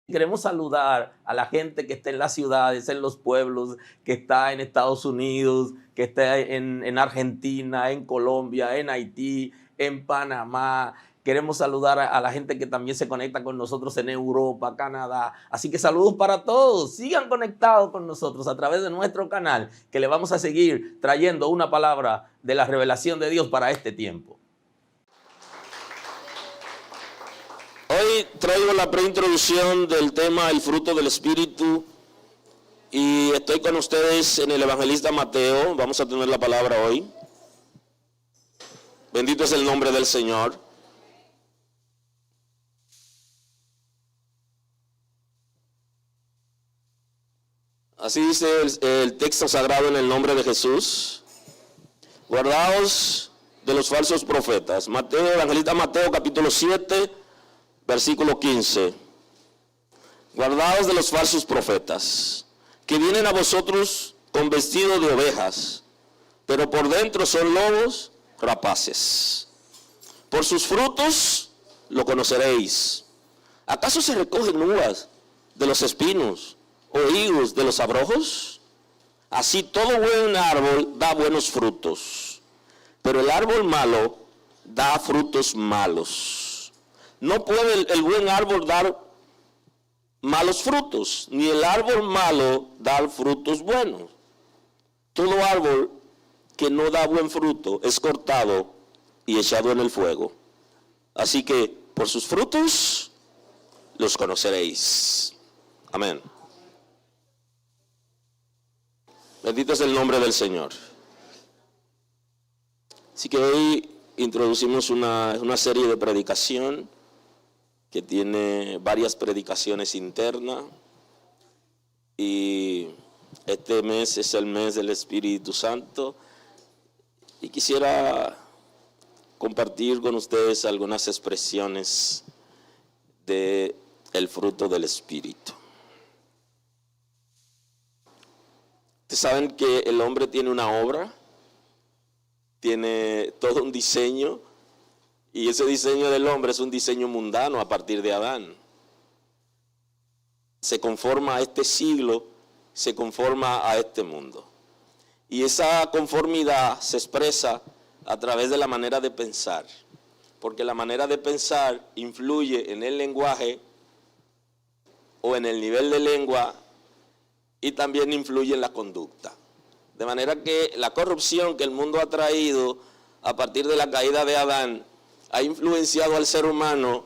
Queremos saludar a la gente que está en las ciudades, en los pueblos, que está en Estados Unidos, que está en Argentina, en Colombia, en Haití, en Panamá. Queremos saludar a la gente que también se conecta con nosotros en Europa, Canadá. Así que saludos para todos. Sigan conectados con nosotros a través de nuestro canal, que le vamos a seguir trayendo una palabra de la revelación de Dios para este tiempo. Hoy traigo la preintroducción del tema El fruto del Espíritu y estoy con ustedes en el evangelista Mateo. Vamos a tener la palabra hoy. Bendito es el nombre del Señor. Así dice el texto sagrado en el nombre de Jesús. Guardaos de los falsos profetas. Mateo, evangelista Mateo, capítulo 7, versículo 15. Guardaos de los falsos profetas, que vienen a vosotros con vestido de ovejas, pero por dentro son lobos rapaces. Por sus frutos lo conoceréis. ¿Acaso se recogen uvas de los espinos o higos de los abrojos? Así todo buen árbol da buenos frutos, pero el árbol malo da frutos malos. No puede el buen árbol dar malos frutos, ni el árbol malo dar frutos buenos. Todo árbol que no da buen fruto es cortado y echado en el fuego. Así que por sus frutos los conoceréis. Amén. Bendito es el nombre del Señor. Así que hoy introducimos una serie de predicación que tiene varias predicaciones internas, y este mes es el mes del Espíritu Santo, y quisiera compartir con ustedes algunas expresiones de el fruto del Espíritu. Ustedes saben que el hombre tiene una obra, tiene todo un diseño, y ese diseño del hombre es un diseño mundano a partir de Adán. Se conforma a este siglo, se conforma a este mundo. Y esa conformidad se expresa a través de la manera de pensar, porque la manera de pensar influye en el lenguaje o en el nivel de lengua, y también influye en la conducta. De manera que la corrupción que el mundo ha traído a partir de la caída de Adán ha influenciado al ser humano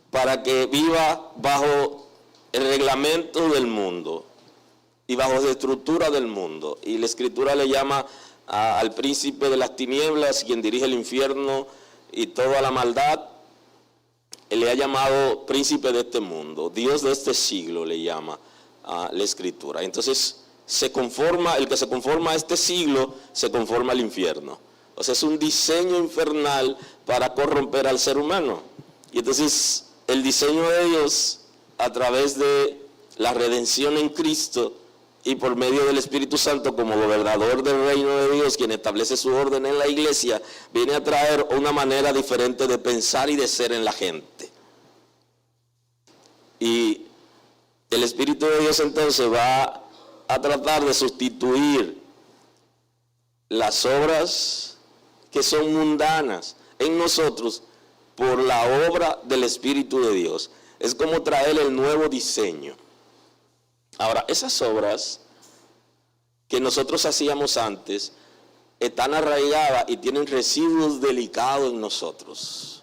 para que viva bajo el reglamento del mundo y bajo la estructura del mundo. Y la Escritura le llama al príncipe de las tinieblas, quien dirige el infierno y toda la maldad. Él le ha llamado príncipe de este mundo, Dios de este siglo le llama a la Escritura. Entonces el que se conforma a este siglo se conforma al infierno. O sea, es un diseño infernal para corromper al ser humano. Y entonces el diseño de Dios, a través de la redención en Cristo y por medio del Espíritu Santo como gobernador del reino de Dios, quien establece su orden en la iglesia, viene a traer una manera diferente de pensar y de ser en la gente. Y el Espíritu de Dios entonces va a tratar de sustituir las obras que son mundanas en nosotros por la obra del Espíritu de Dios. Es como traer el nuevo diseño. Ahora, esas obras que nosotros hacíamos antes están arraigadas y tienen residuos delicados en nosotros,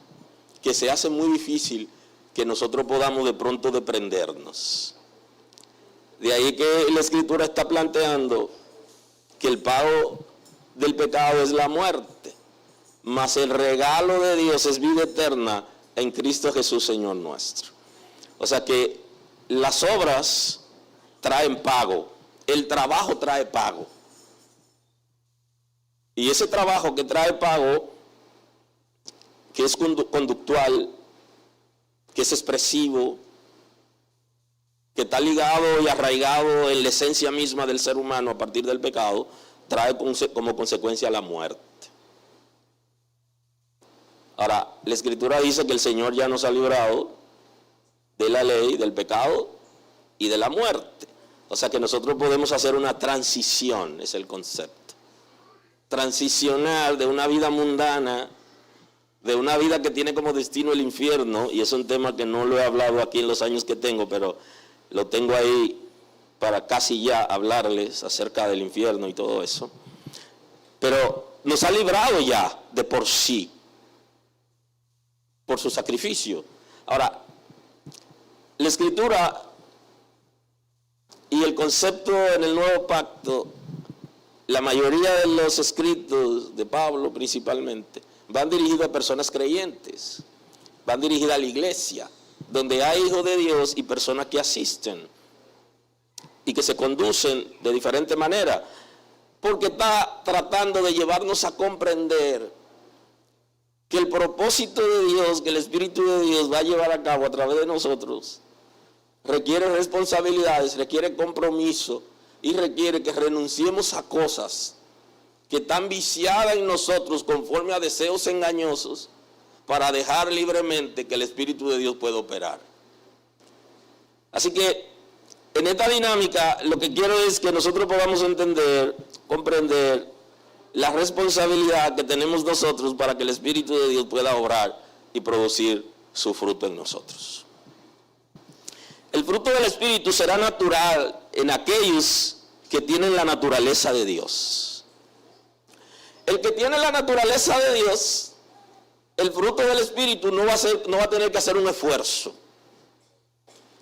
que se hace muy difícil que nosotros podamos de pronto desprendernos. De ahí que la Escritura está planteando que el pago del pecado es la muerte, mas el regalo de Dios es vida eterna en Cristo Jesús, Señor nuestro. O sea que las obras traen pago, el trabajo trae pago. Y ese trabajo que trae pago, que es conductual, que es expresivo, que está ligado y arraigado en la esencia misma del ser humano a partir del pecado, trae como consecuencia la muerte. Ahora, la Escritura dice que el Señor ya nos ha librado de la ley, del pecado y de la muerte. O sea que nosotros podemos hacer una transición, es el concepto. Transicionar de una vida mundana, de una vida que tiene como destino el infierno, y es un tema que no lo he hablado aquí en los años que tengo, pero lo tengo ahí para casi ya hablarles acerca del infierno y todo eso. Pero nos ha librado ya de por sí, por su sacrificio. Ahora, la Escritura y el concepto en el Nuevo Pacto, la mayoría de los escritos de Pablo principalmente, van dirigidos a personas creyentes, van dirigidos a la iglesia, donde hay hijos de Dios y personas que asisten y que se conducen de diferente manera, porque está tratando de llevarnos a comprender que el propósito de Dios, que el Espíritu de Dios va a llevar a cabo a través de nosotros, requiere responsabilidades, requiere compromiso y requiere que renunciemos a cosas que están viciadas en nosotros conforme a deseos engañosos, para dejar libremente que el Espíritu de Dios pueda operar. Así que en esta dinámica lo que quiero es que nosotros podamos entender, comprender la responsabilidad que tenemos nosotros para que el Espíritu de Dios pueda obrar y producir su fruto en nosotros. El fruto del Espíritu será natural en aquellos que tienen la naturaleza de Dios. El que tiene la naturaleza de Dios, el fruto del Espíritu no va a tener que hacer un esfuerzo.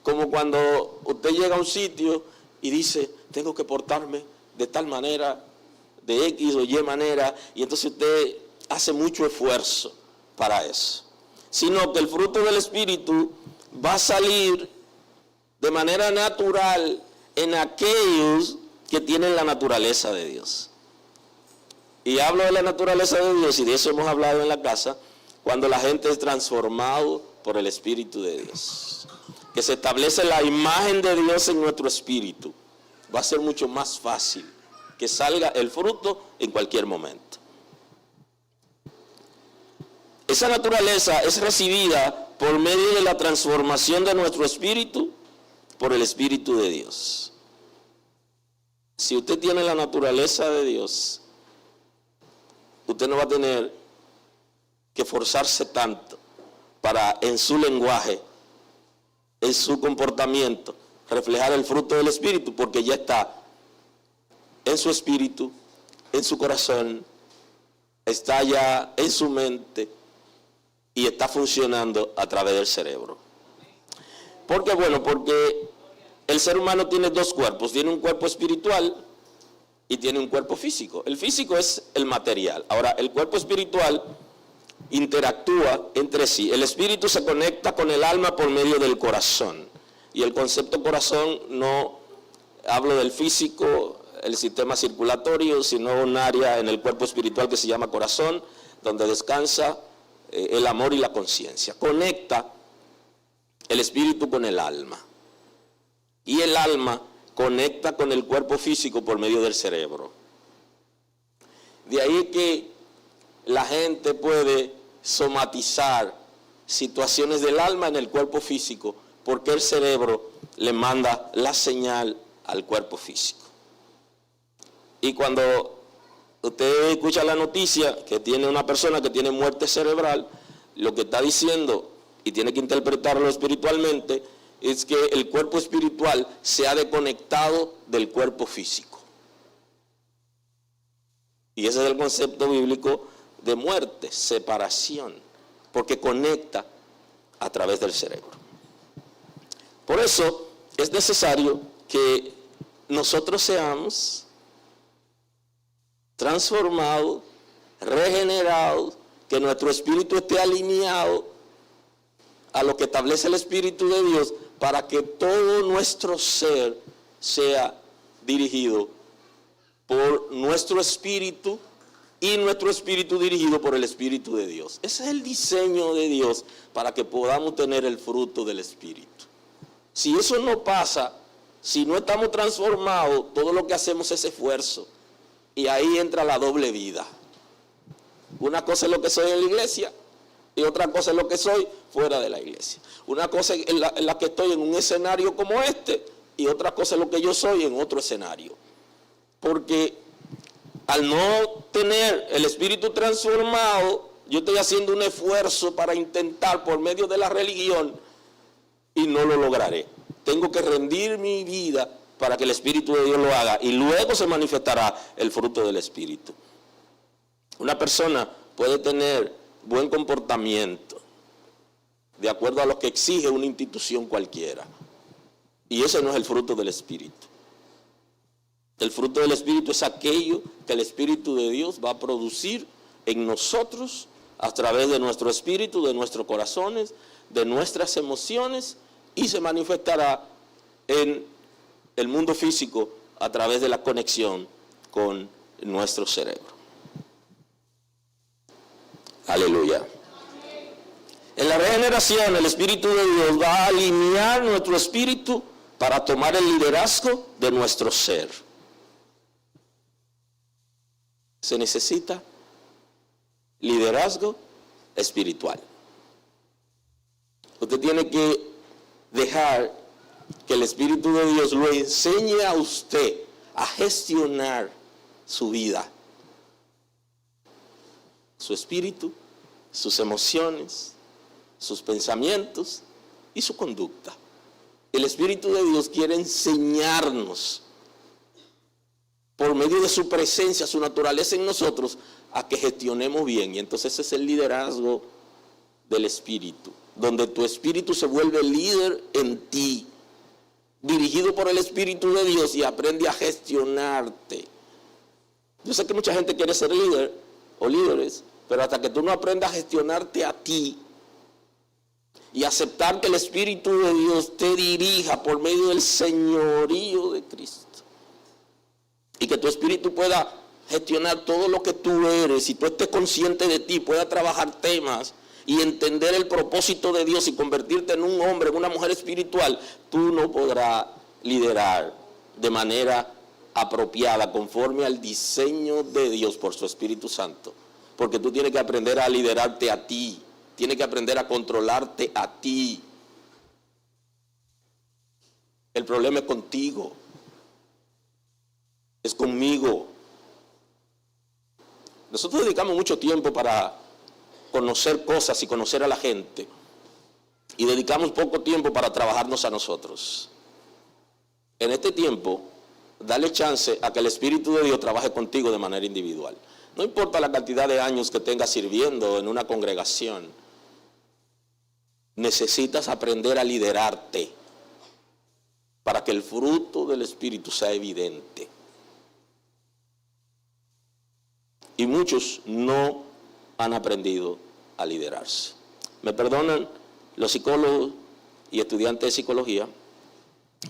Como cuando usted llega a un sitio y dice, tengo que portarme de tal manera, de X o Y manera, y entonces usted hace mucho esfuerzo para eso. Sino que el fruto del Espíritu va a salir de manera natural en aquellos que tienen la naturaleza de Dios. Y hablo de la naturaleza de Dios, y de eso hemos hablado en la casa, cuando la gente es transformado por el Espíritu de Dios. Que se establece la imagen de Dios en nuestro espíritu. Va a ser mucho más fácil que salga el fruto en cualquier momento. Esa naturaleza es recibida por medio de la transformación de nuestro espíritu por el Espíritu de Dios. Si usted tiene la naturaleza de Dios, usted no va a tener que forzarse tanto para en su lenguaje, en su comportamiento, reflejar el fruto del Espíritu, porque ya está en su espíritu, en su corazón, está ya en su mente y está funcionando a través del cerebro. ¿Por qué? Bueno, porque el ser humano tiene dos cuerpos, tiene un cuerpo espiritual y tiene un cuerpo físico. El físico es el material. Ahora, el cuerpo espiritual interactúa entre sí. El espíritu se conecta con el alma por medio del corazón. Y el concepto corazón no hablo del físico, el sistema circulatorio, sino un área en el cuerpo espiritual que se llama corazón, donde descansa el amor y la conciencia. Conecta el espíritu con el alma. Y el alma conecta con el cuerpo físico por medio del cerebro. De ahí que la gente puede somatizar situaciones del alma en el cuerpo físico, porque el cerebro le manda la señal al cuerpo físico. Y cuando usted escucha la noticia que tiene una persona que tiene muerte cerebral, lo que está diciendo, y tiene que interpretarlo espiritualmente, es que el cuerpo espiritual se ha desconectado del cuerpo físico. Y ese es el concepto bíblico de muerte, separación, porque conecta a través del cerebro. Por eso es necesario que nosotros seamos transformados, regenerados, que nuestro espíritu esté alineado a lo que establece el Espíritu de Dios, para que todo nuestro ser sea dirigido por nuestro espíritu y nuestro espíritu dirigido por el Espíritu de Dios. Ese es el diseño de Dios para que podamos tener el fruto del Espíritu. Si eso no pasa, si no estamos transformados, todo lo que hacemos es esfuerzo. Y ahí entra la doble vida. Una cosa es lo que soy en la iglesia Y otra cosa es lo que soy fuera de la iglesia. Una cosa es la que estoy en un escenario como este, y otra cosa es lo que yo soy en otro escenario. Porque al no tener el espíritu transformado, yo estoy haciendo un esfuerzo para intentar por medio de la religión y no lo lograré. Tengo que rendir mi vida para que el Espíritu de Dios lo haga, y luego se manifestará el fruto del Espíritu. Una persona puede tener buen comportamiento de acuerdo a lo que exige una institución cualquiera, y ese no es el fruto del Espíritu. El fruto del Espíritu es aquello que el Espíritu de Dios va a producir en nosotros a través de nuestro espíritu, de nuestros corazones, de nuestras emociones, y se manifestará en el mundo físico a través de la conexión con nuestro cerebro. Aleluya. En la regeneración, el Espíritu de Dios va a alinear nuestro espíritu para tomar el liderazgo de nuestro ser. Se necesita liderazgo espiritual. Usted tiene que dejar que el Espíritu de Dios lo enseñe a usted a gestionar su vida, su espíritu, sus emociones, sus pensamientos y su conducta. El Espíritu de Dios quiere enseñarnos por medio de su presencia, su naturaleza en nosotros, a que gestionemos bien. Y entonces ese es el liderazgo del Espíritu, donde tu espíritu se vuelve líder en ti, dirigido por el Espíritu de Dios, y aprende a gestionarte. Yo sé que mucha gente quiere ser líder o líderes, pero hasta que tú no aprendas a gestionarte a ti y aceptar que el Espíritu de Dios te dirija por medio del señorío de Cristo, y que tu espíritu pueda gestionar todo lo que tú eres, y tú estés consciente de ti, pueda trabajar temas y entender el propósito de Dios y convertirte en un hombre, en una mujer espiritual, tú no podrás liderar de manera apropiada, conforme al diseño de Dios por su Espíritu Santo. Porque tú tienes que aprender a liderarte a ti, tienes que aprender a controlarte a ti. El problema es contigo, es conmigo. Nosotros dedicamos mucho tiempo para conocer cosas y conocer a la gente, y dedicamos poco tiempo para trabajarnos a nosotros. En este tiempo, dale chance a que el Espíritu de Dios trabaje contigo de manera individual. No importa la cantidad de años que tengas sirviendo en una congregación, necesitas aprender a liderarte para que el fruto del Espíritu sea evidente. Y muchos no han aprendido a liderarse. Me perdonan los psicólogos y estudiantes de psicología,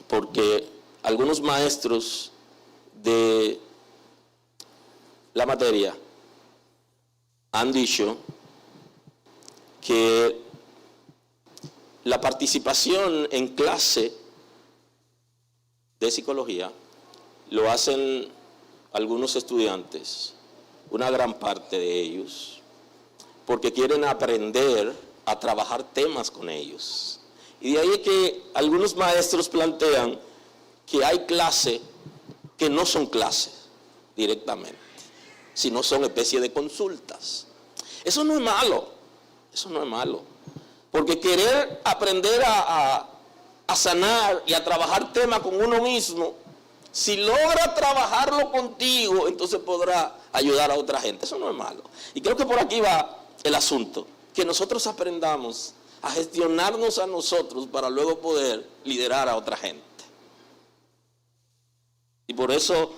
porque algunos maestros de la materia han dicho que la participación en clase de psicología lo hacen algunos estudiantes, una gran parte de ellos, porque quieren aprender a trabajar temas con ellos. Y de ahí es que algunos maestros plantean que hay clases que no son clases directamente, sino son especie de consultas. Eso no es malo, eso no es malo, porque querer aprender a sanar y a trabajar temas con uno mismo, si logra trabajarlo contigo, entonces podrá ayudar a otra gente. Eso no es malo. Y creo que por aquí va el asunto, que nosotros aprendamos a gestionarnos a nosotros para luego poder liderar a otra gente. Y por eso,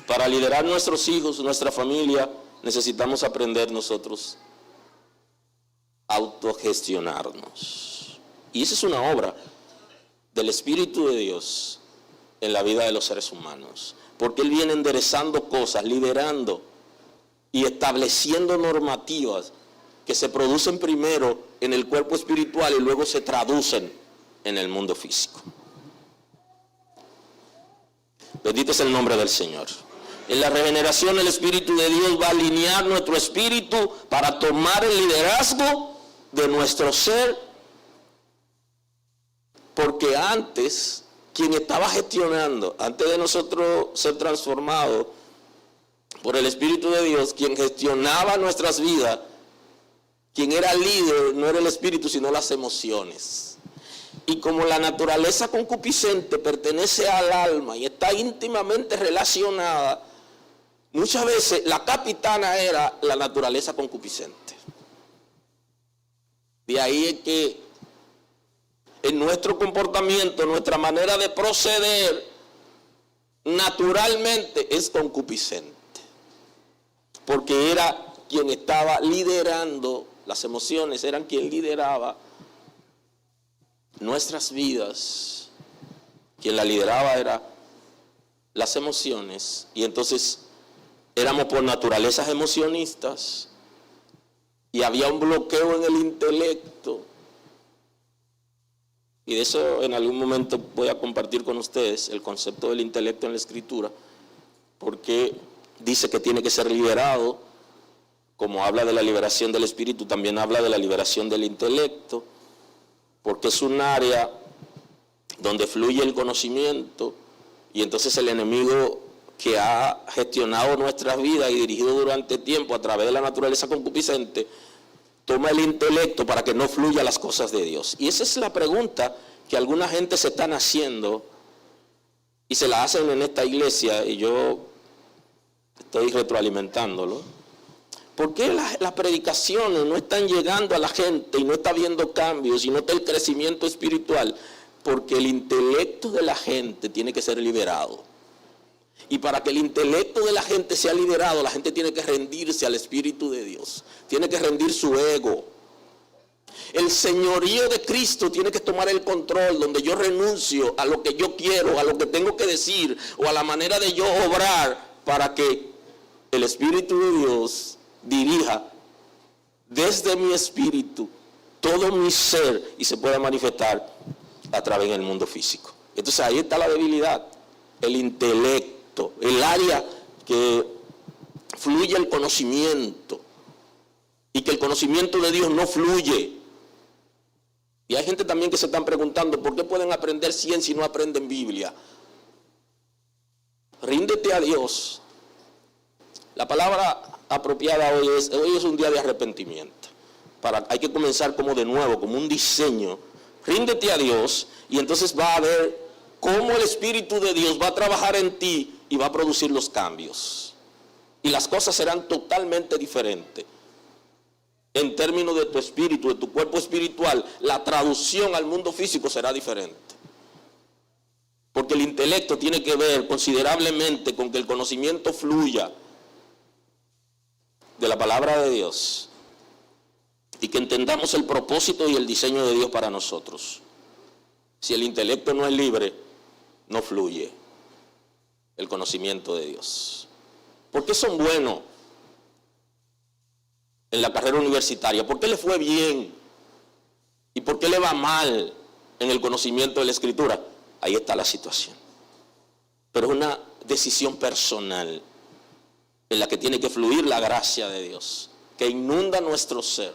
para liderar nuestros hijos, nuestra familia, necesitamos aprender nosotros a autogestionarnos. Y esa es una obra del Espíritu de Dios en la vida de los seres humanos, porque Él viene enderezando cosas, liderando y estableciendo normativas que se producen primero en el cuerpo espiritual y luego se traducen en el mundo físico. Bendito es el nombre del Señor. En la regeneración el Espíritu de Dios va a alinear nuestro espíritu para tomar el liderazgo de nuestro ser. Porque antes, quien estaba gestionando, antes de nosotros ser transformados por el Espíritu de Dios, quien gestionaba nuestras vidas, quien era líder, no era el espíritu, sino las emociones. Y como la naturaleza concupiscente pertenece al alma y está íntimamente relacionada, muchas veces la capitana era la naturaleza concupiscente. De ahí es que en nuestro comportamiento, nuestra manera de proceder, naturalmente es concupiscente. Porque era quien estaba liderando, las emociones eran quien lideraba nuestras vidas. Quien la lideraba era las emociones. Y entonces éramos por naturalezas emocionistas. Y había un bloqueo en el intelecto. Y de eso en algún momento voy a compartir con ustedes el concepto del intelecto en la Escritura. Porque dice que tiene que ser liberado. Como habla de la liberación del espíritu, también habla de la liberación del intelecto, porque es un área donde fluye el conocimiento, y entonces el enemigo que ha gestionado nuestras vidas y dirigido durante tiempo a través de la naturaleza concupiscente, toma el intelecto para que no fluya las cosas de Dios. Y esa es la pregunta que alguna gente se están haciendo, y se la hacen en esta iglesia, y yo estoy retroalimentándolo. ¿Por qué las predicaciones no están llegando a la gente y no está habiendo cambios y no está el crecimiento espiritual? Porque el intelecto de la gente tiene que ser liberado. Y para que el intelecto de la gente sea liberado, la gente tiene que rendirse al Espíritu de Dios. Tiene que rendir su ego. El señorío de Cristo tiene que tomar el control, donde yo renuncio a lo que yo quiero, a lo que tengo que decir o a la manera de yo obrar, para que el Espíritu de Dios dirija desde mi espíritu todo mi ser y se pueda manifestar a través del mundo físico. Entonces ahí está la debilidad, el intelecto, el área que fluye el conocimiento, y que el conocimiento de Dios no fluye. Y hay gente también que se están preguntando, ¿por qué pueden aprender ciencia y no aprenden Biblia? Ríndete a Dios. La palabra apropiada hoy es un día de arrepentimiento. Hay que comenzar como de nuevo, como un diseño. Ríndete a Dios y entonces va a ver cómo el Espíritu de Dios va a trabajar en ti y va a producir los cambios. Y las cosas serán totalmente diferentes. En términos de tu espíritu, de tu cuerpo espiritual, la traducción al mundo físico será diferente. Porque el intelecto tiene que ver considerablemente con que el conocimiento fluya de la palabra de Dios y que entendamos el propósito y el diseño de Dios para nosotros. Si el intelecto no es libre, no fluye el conocimiento de Dios. ¿Por qué son buenos en la carrera universitaria? ¿Por qué le fue bien? ¿Y por qué le va mal en el conocimiento de la Escritura? Ahí está la situación. Pero es una decisión personal en la que tiene que fluir la gracia de Dios, que inunda nuestro ser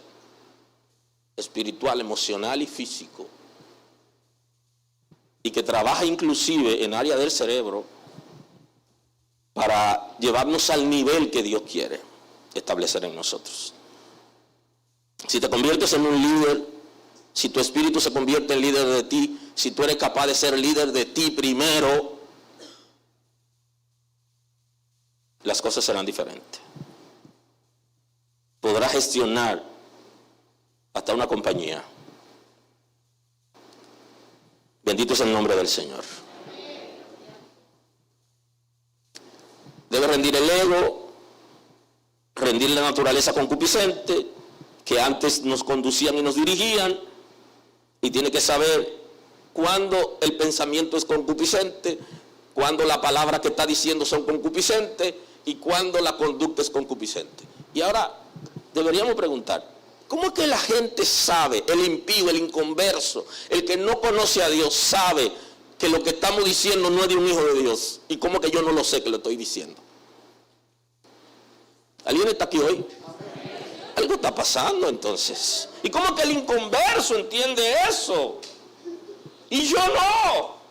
espiritual, emocional y físico, y que trabaja inclusive en área del cerebro para llevarnos al nivel que Dios quiere establecer en nosotros. Si te conviertes en un líder, si tu espíritu se convierte en líder de ti, si tú eres capaz de ser líder de ti primero, las cosas serán diferentes. Podrás gestionar hasta una compañía. Bendito es el nombre del Señor. Debe rendir el ego, rendir la naturaleza concupiscente, que antes nos conducían y nos dirigían, y tiene que saber cuándo el pensamiento es concupiscente, cuándo la palabra que está diciendo son concupiscentes, y cuando la conducta es concupiscente. Y ahora deberíamos preguntar, ¿cómo es que la gente sabe, el impío, el inconverso, el que no conoce a Dios, sabe que lo que estamos diciendo no es de un hijo de Dios? ¿Y cómo que yo no lo sé que lo estoy diciendo? ¿Alguien está aquí hoy? Algo está pasando entonces. ¿Y cómo que el inconverso entiende eso? Y yo no.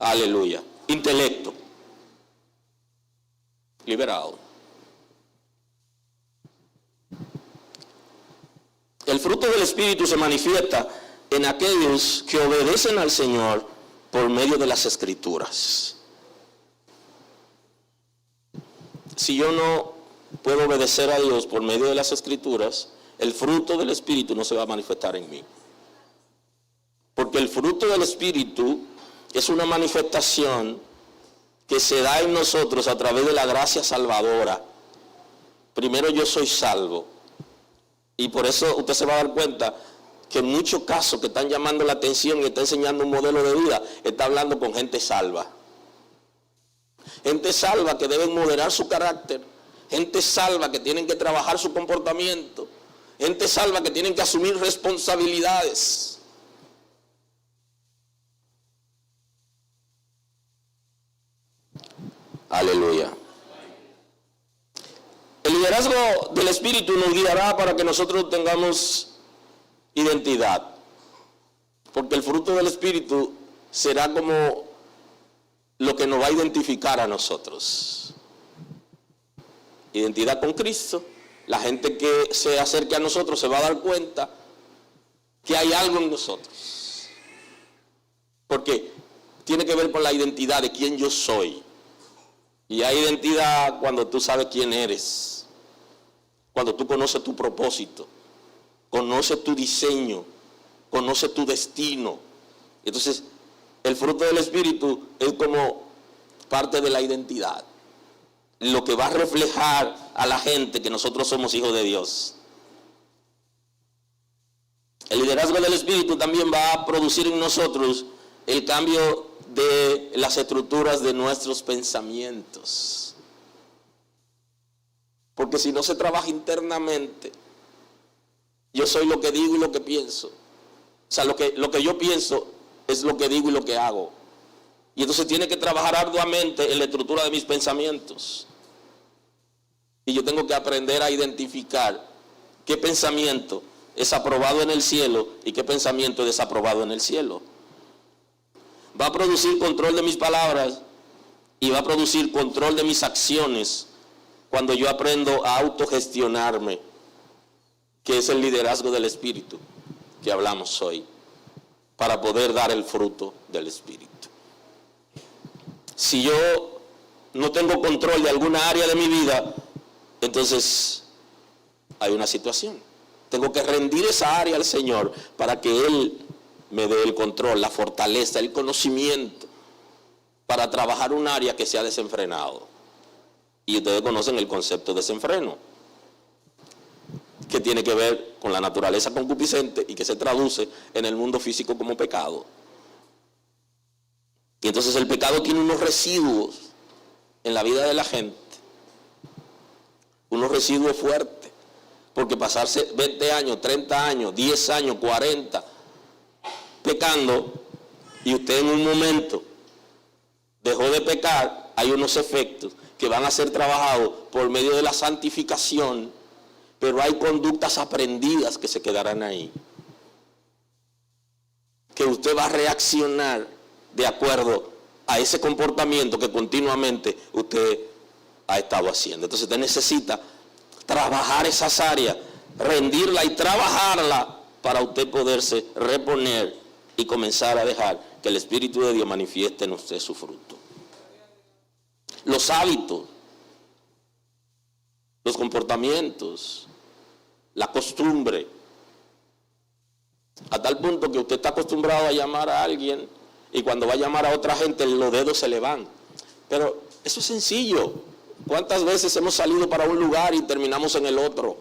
Aleluya. Intelecto. Liberado. El fruto del Espíritu se manifiesta en aquellos que obedecen al Señor por medio de las Escrituras. Si yo no puedo obedecer a Dios por medio de las Escrituras, el fruto del Espíritu no se va a manifestar en mí. Porque el fruto del Espíritu es una manifestación que se da en nosotros a través de la gracia salvadora. Primero yo soy salvo. Y por eso usted se va a dar cuenta que en muchos casos que están llamando la atención y está enseñando un modelo de vida, está hablando con gente salva. Gente salva que deben moderar su carácter. Gente salva que tienen que trabajar su comportamiento. Gente salva que tienen que asumir responsabilidades. Aleluya. El liderazgo del Espíritu nos guiará para que nosotros tengamos identidad. Porque el fruto del Espíritu será como lo que nos va a identificar a nosotros. Identidad con Cristo. La gente que se acerque a nosotros se va a dar cuenta que hay algo en nosotros. Porque tiene que ver con la identidad de quién yo soy. Y hay identidad cuando tú sabes quién eres. Cuando tú conoces tu propósito. Conoces tu diseño. Conoces tu destino. Entonces, el fruto del Espíritu es como parte de la identidad. Lo que va a reflejar a la gente que nosotros somos hijos de Dios. El liderazgo del Espíritu también va a producir en nosotros el cambio de las estructuras de nuestros pensamientos. Porque si no se trabaja internamente, yo soy lo que digo y lo que pienso. O sea, lo que yo pienso es lo que digo y lo que hago. Y entonces tiene que trabajar arduamente en la estructura de mis pensamientos. Y yo tengo que aprender a identificar qué pensamiento es aprobado en el cielo y qué pensamiento es desaprobado en el cielo. Va a producir control de mis palabras y va a producir control de mis acciones cuando yo aprendo a autogestionarme, que es el liderazgo del Espíritu que hablamos hoy, para poder dar el fruto del Espíritu. Si yo no tengo control de alguna área de mi vida, entonces hay una situación. Tengo que rendir esa área al Señor para que Él me dé el control, la fortaleza, el conocimiento para trabajar un área que se ha desenfrenado. Y ustedes conocen el concepto de desenfreno, que tiene que ver con la naturaleza concupiscente y que se traduce en el mundo físico como pecado. Y entonces el pecado tiene unos residuos en la vida de la gente, unos residuos fuertes, porque pasarse 20 años, 30 años, 10 años, 40 pecando, y usted en un momento dejó de pecar, hay unos efectos que van a ser trabajados por medio de la santificación, pero hay conductas aprendidas que se quedarán ahí, que usted va a reaccionar de acuerdo a ese comportamiento que continuamente usted ha estado haciendo. Entonces usted necesita trabajar esas áreas, rendirla y trabajarla para usted poderse reponer y comenzar a dejar que el Espíritu de Dios manifieste en usted su fruto. Los hábitos, los comportamientos, la costumbre, a tal punto que usted está acostumbrado a llamar a alguien y cuando va a llamar a otra gente los dedos se le van. Pero eso es sencillo. ¿Cuántas veces hemos salido para un lugar y terminamos en el otro?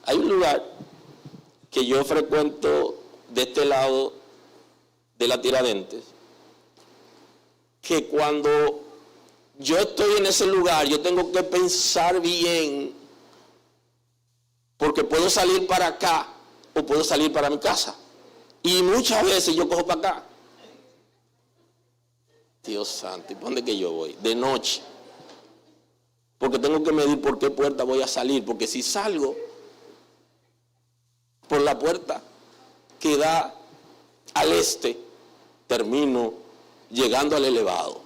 Hay un lugar que yo frecuento de este lado de la Tiradentes, que cuando yo estoy en ese lugar, yo tengo que pensar bien, porque puedo salir para acá o puedo salir para mi casa. Y muchas veces yo cojo para acá. Dios santo, ¿y por dónde que yo voy? De noche. Porque tengo que medir por qué puerta voy a salir. Porque si salgo por la puerta que da al este, termino llegando al elevado.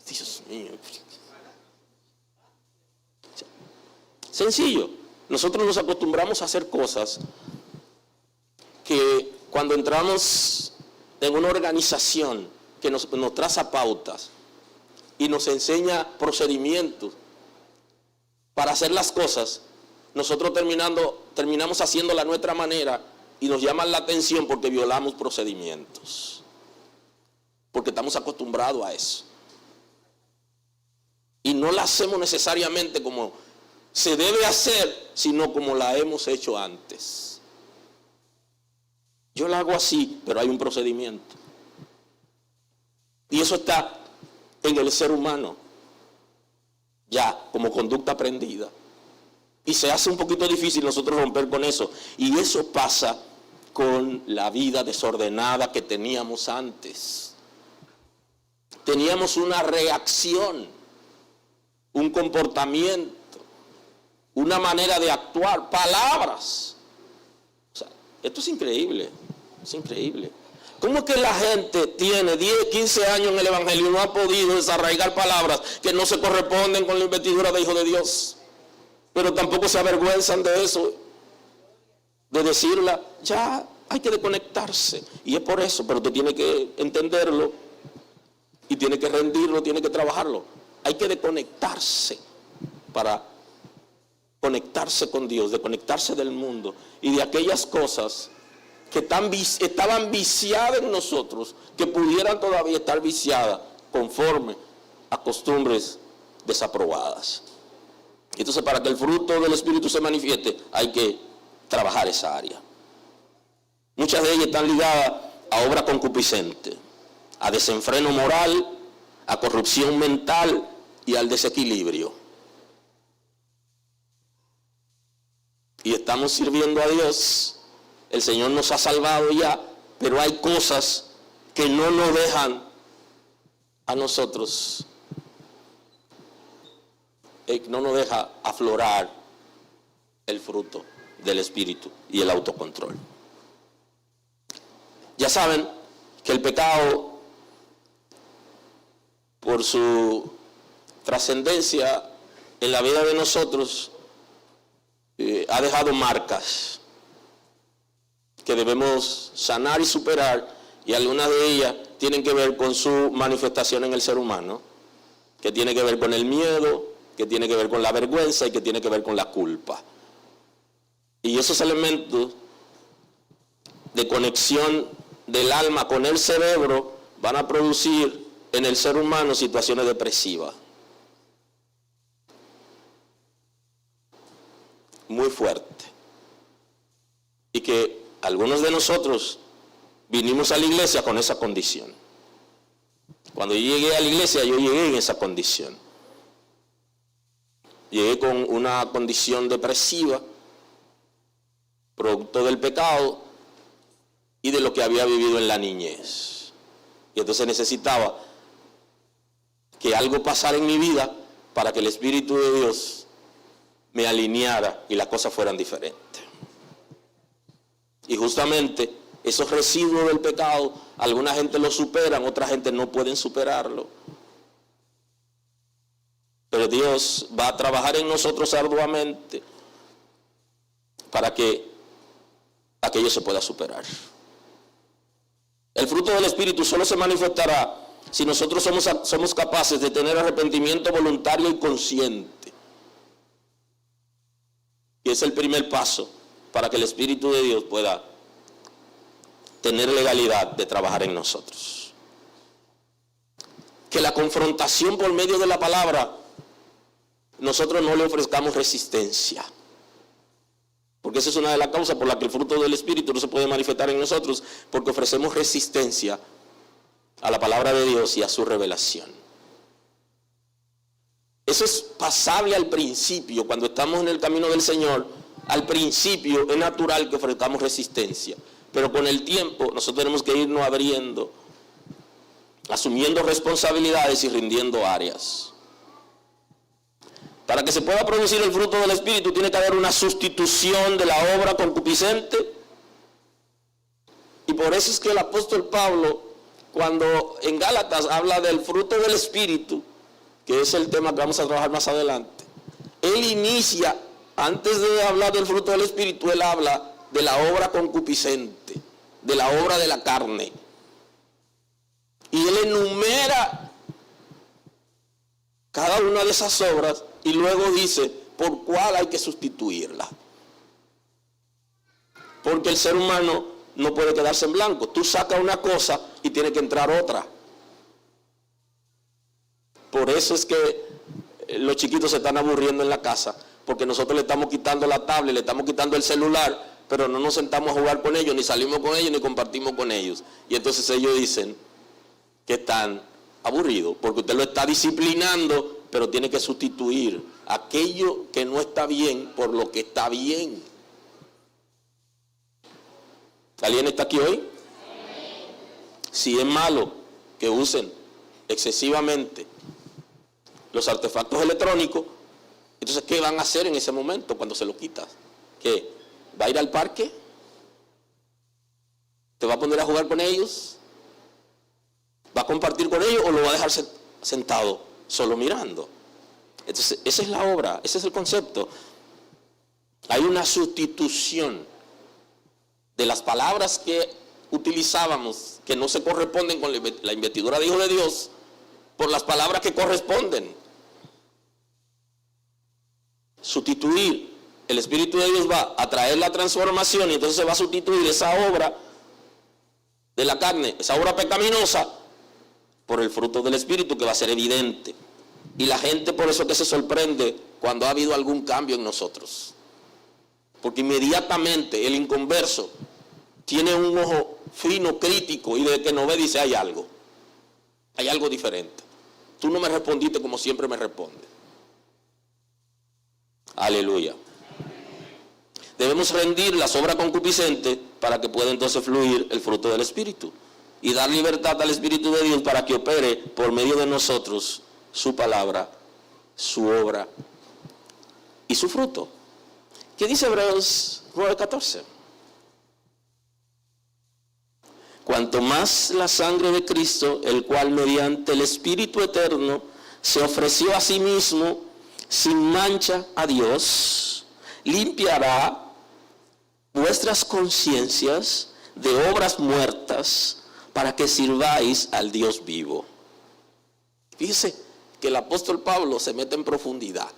Dios mío. Sencillo. Nosotros nos acostumbramos a hacer cosas que cuando entramos en una organización que nos traza pautas y nos enseña procedimientos para hacer las cosas, nosotros terminamos haciéndola a nuestra manera y nos llaman la atención porque violamos procedimientos, porque estamos acostumbrados a eso y no la hacemos necesariamente como se debe hacer, sino como la hemos hecho antes. Yo la hago así, pero hay un procedimiento. Y eso está en el ser humano, ya como conducta aprendida. Y se hace un poquito difícil nosotros romper con eso. Y eso pasa con la vida desordenada que teníamos antes. Teníamos una reacción, un comportamiento, una manera de actuar, palabras. O sea, esto es increíble, es increíble. ¿Cómo es que la gente tiene 10, 15 años en el Evangelio y no ha podido desarraigar palabras que no se corresponden con la investidura de Hijo de Dios? Pero tampoco se avergüenzan de eso, de decirla. Ya hay que desconectarse. Y es por eso, pero tú tienes que entenderlo y tienes que rendirlo, tienes que trabajarlo. Hay que desconectarse para conectarse con Dios, desconectarse del mundo y de aquellas cosas que estaban viciadas en nosotros, que pudieran todavía estar viciadas conforme a costumbres desaprobadas. Entonces, para que el fruto del Espíritu se manifieste, hay que trabajar esa área. Muchas de ellas están ligadas a obra concupiscente, a desenfreno moral, a corrupción mental y al desequilibrio. Y estamos sirviendo a Dios, el Señor nos ha salvado ya, pero hay cosas que no nos dejan a nosotros, no nos deja aflorar el fruto del Espíritu y el autocontrol. Ya saben que el pecado, por su trascendencia en la vida de nosotros, ha dejado marcas que debemos sanar y superar, y algunas de ellas tienen que ver con su manifestación en el ser humano, que tiene que ver con el miedo, que tiene que ver con la vergüenza y que tiene que ver con la culpa. Y esos elementos de conexión del alma con el cerebro van a producir en el ser humano situaciones depresivas muy fuerte, y que algunos de nosotros vinimos a la iglesia con esa condición. Cuando yo llegué a la iglesia, yo llegué en esa condición. Llegué con una condición depresiva, producto del pecado y de lo que había vivido en la niñez. Y entonces necesitaba que algo pasara en mi vida para que el Espíritu de Dios me alineara y las cosas fueran diferentes. Y justamente esos residuos del pecado, alguna gente lo superan, otra gente no pueden superarlo. Pero Dios va a trabajar en nosotros arduamente para que aquello se pueda superar. El fruto del Espíritu solo se manifestará si nosotros somos capaces de tener arrepentimiento voluntario y consciente. Y es el primer paso para que el Espíritu de Dios pueda tener legalidad de trabajar en nosotros. Que la confrontación por medio de la palabra, nosotros no le ofrezcamos resistencia. Porque esa es una de las causas por las que el fruto del Espíritu no se puede manifestar en nosotros, porque ofrecemos resistencia a la palabra de Dios y a su revelación. Eso es pasable al principio, cuando estamos en el camino del Señor. Al principio es natural que ofrezcamos resistencia, pero con el tiempo nosotros tenemos que irnos abriendo asumiendo responsabilidades y rindiendo áreas. Para que se pueda producir el fruto del Espíritu tiene que haber una sustitución de la obra concupiscente. Y por eso es que el apóstol Pablo, cuando en Gálatas habla del fruto del Espíritu, que es el tema que vamos a trabajar más adelante, él inicia, antes de hablar del fruto del Espíritu, él habla de la obra concupiscente, de la obra de la carne. Y él enumera cada una de esas obras y luego dice por cuál hay que sustituirla. Porque el ser humano no puede quedarse en blanco. Tú sacas una cosa y tiene que entrar otra. Por eso es que los chiquitos se están aburriendo en la casa, porque nosotros le estamos quitando la tablet, le estamos quitando el celular, pero no nos sentamos a jugar con ellos, ni salimos con ellos, ni compartimos con ellos. Y entonces ellos dicen que están aburridos, porque usted lo está disciplinando, pero tiene que sustituir aquello que no está bien por lo que está bien. ¿Alguien está aquí hoy? Si es malo que usen excesivamente los artefactos electrónicos, entonces ¿qué van a hacer en ese momento cuando se lo quitas? ¿Qué? ¿Va a ir al parque? ¿Te va a poner a jugar con ellos? ¿Va a compartir con ellos o lo va a dejar sentado solo mirando? Entonces esa es la obra, ese es el concepto. Hay una sustitución de las palabras que utilizábamos, que no se corresponden con la investidura de Hijo de Dios, por las palabras que corresponden. Sustituir, el Espíritu de Dios va a traer la transformación y entonces se va a sustituir esa obra de la carne, esa obra pecaminosa, por el fruto del Espíritu que va a ser evidente. Y la gente por eso que se sorprende cuando ha habido algún cambio en nosotros. Porque inmediatamente el inconverso tiene un ojo fino, crítico, y de que no ve dice hay algo diferente. Tú no me respondiste como siempre me respondes. Aleluya. Debemos rendir las obras concupiscentes para que pueda entonces fluir el fruto del Espíritu y dar libertad al Espíritu de Dios para que opere por medio de nosotros su palabra, su obra y su fruto. ¿Qué dice Hebreos 9:14? Cuanto más la sangre de Cristo, el cual mediante el Espíritu eterno se ofreció a sí mismo sin mancha a Dios, limpiará vuestras conciencias de obras muertas para que sirváis al Dios vivo. Fíjese que el apóstol Pablo se mete en profundidad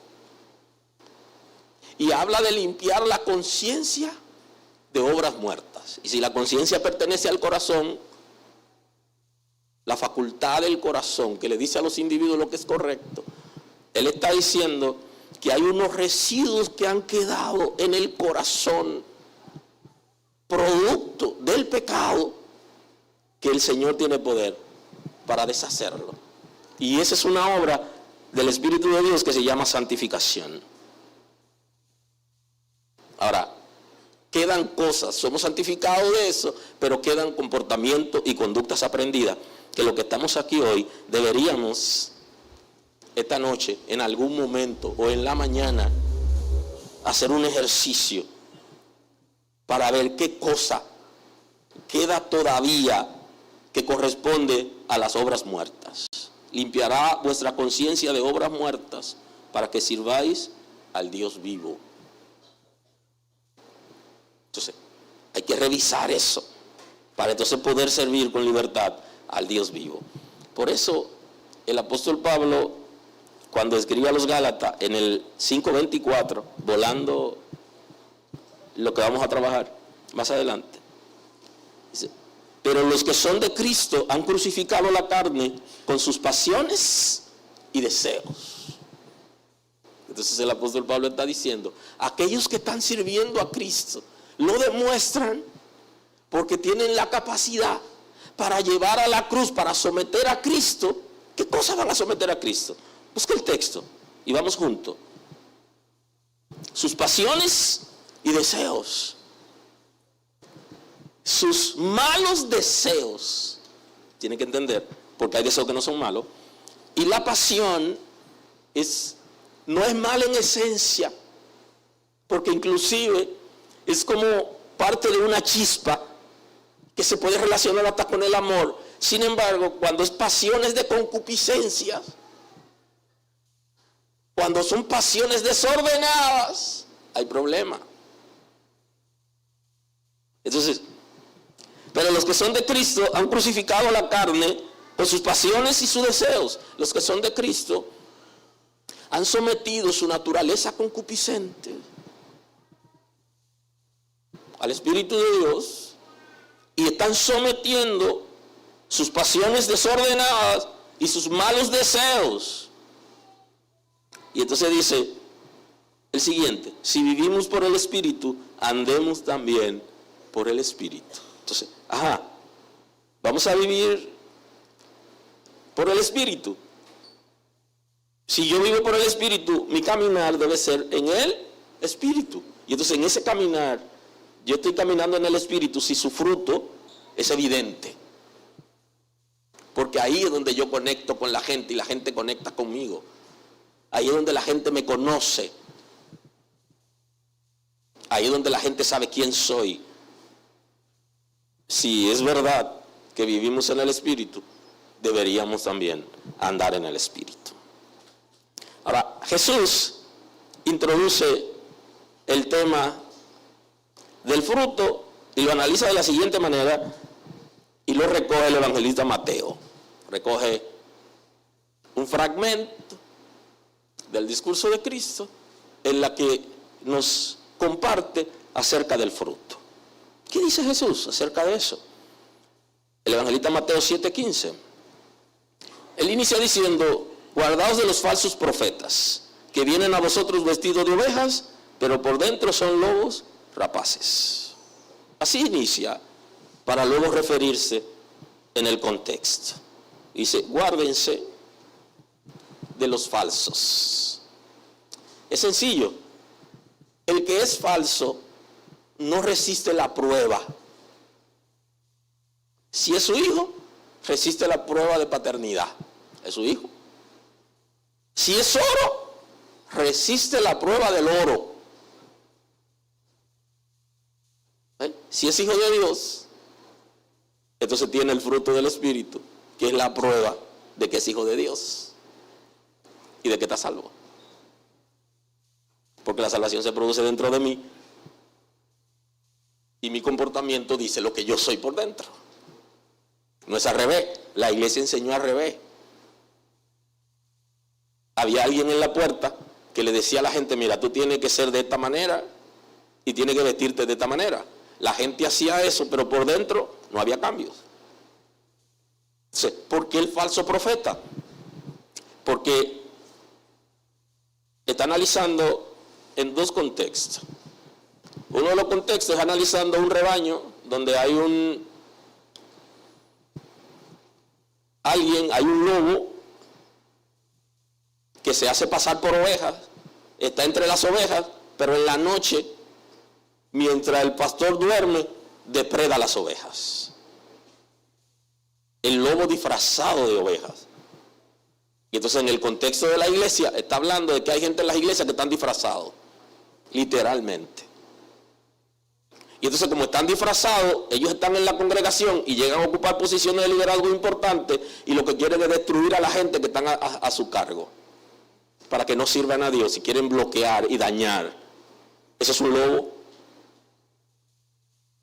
y habla de limpiar la conciencia de obras muertas. Y si la conciencia pertenece al corazón, la facultad del corazón que le dice a los individuos lo que es correcto, él está diciendo que hay unos residuos que han quedado en el corazón, producto del pecado, que el Señor tiene poder para deshacerlo. Y esa es una obra del Espíritu de Dios que se llama santificación. Ahora, quedan cosas, somos santificados de eso, pero quedan comportamientos y conductas aprendidas, que lo que estamos aquí hoy deberíamos esta noche, en algún momento o en la mañana, hacer un ejercicio para ver qué cosa queda todavía que corresponde a las obras muertas. Limpiará vuestra conciencia de obras muertas para que sirváis al Dios vivo. Entonces, hay que revisar eso para entonces poder servir con libertad al Dios vivo. Por eso, el apóstol Pablo, cuando escribe a los Gálatas en el 5:24, volando lo que vamos a trabajar más adelante, dice: pero los que son de Cristo han crucificado la carne con sus pasiones y deseos. Entonces el apóstol Pablo está diciendo, aquellos que están sirviendo a Cristo lo demuestran porque tienen la capacidad para llevar a la cruz, para someter a Cristo. ¿Qué cosa van a someter a Cristo? Busca el texto y vamos juntos. Sus pasiones y deseos. Sus malos deseos Tiene que entender, porque hay deseos que no son malos. Y la pasión no es mala en esencia, porque inclusive es como parte de una chispa que se puede relacionar hasta con el amor. Sin embargo, cuando es pasiones de concupiscencia, cuando son pasiones desordenadas, hay problema. Entonces, pero los que son de Cristo han crucificado la carne con sus pasiones y sus deseos. Los que son de Cristo han sometido su naturaleza concupiscente al Espíritu de Dios y están sometiendo sus pasiones desordenadas y sus malos deseos. Y entonces dice el siguiente: si vivimos por el Espíritu, andemos también por el Espíritu. Entonces, vamos a vivir por el Espíritu. Si yo vivo por el Espíritu, mi caminar debe ser en el Espíritu. Y entonces en ese caminar, yo estoy caminando en el Espíritu si su fruto es evidente. Porque ahí es donde yo conecto con la gente y la gente conecta conmigo. Ahí es donde la gente me conoce. Ahí es donde la gente sabe quién soy. Si es verdad que vivimos en el Espíritu, deberíamos también andar en el Espíritu. Ahora, Jesús introduce el tema del fruto y lo analiza de la siguiente manera, y lo recoge el evangelista Mateo. Recoge un fragmento del discurso de Cristo en la que nos comparte acerca del fruto. ¿Qué dice Jesús acerca de eso? El evangelista Mateo 7:15. Él inicia diciendo: guardaos de los falsos profetas, que vienen a vosotros vestidos de ovejas, pero por dentro son lobos rapaces. Así inicia, para luego referirse en el contexto. Dice: guárdense de los falsos. Es sencillo. El que es falso no resiste la prueba. Si es su hijo, resiste la prueba de paternidad. Es su hijo. Si es oro, resiste la prueba del oro. Si es hijo de Dios, entonces tiene el fruto del Espíritu, que es la prueba de que es hijo de Dios y de que está salvo. Porque la salvación se produce dentro de mí y mi comportamiento dice lo que yo soy por dentro. No es al revés. La iglesia enseñó al revés. Había alguien en la puerta que le decía a la gente: mira, tú tienes que ser de esta manera y tienes que vestirte de esta manera. La gente hacía eso, pero por dentro no había cambios. ¿Por qué el falso profeta? Porque está analizando en dos contextos. Uno de los contextos es analizando un rebaño donde hay un lobo que se hace pasar por ovejas, está entre las ovejas, pero en la noche, mientras el pastor duerme, depreda las ovejas. El lobo disfrazado de ovejas. Y entonces en el contexto de la iglesia está hablando de que hay gente en las iglesias que están disfrazados, literalmente. Y entonces, como están disfrazados, ellos están en la congregación y llegan a ocupar posiciones de liderazgo importantes, y lo que quieren es destruir a la gente que están a su cargo, para que no sirvan a Dios, y quieren bloquear y dañar. Eso es un lobo.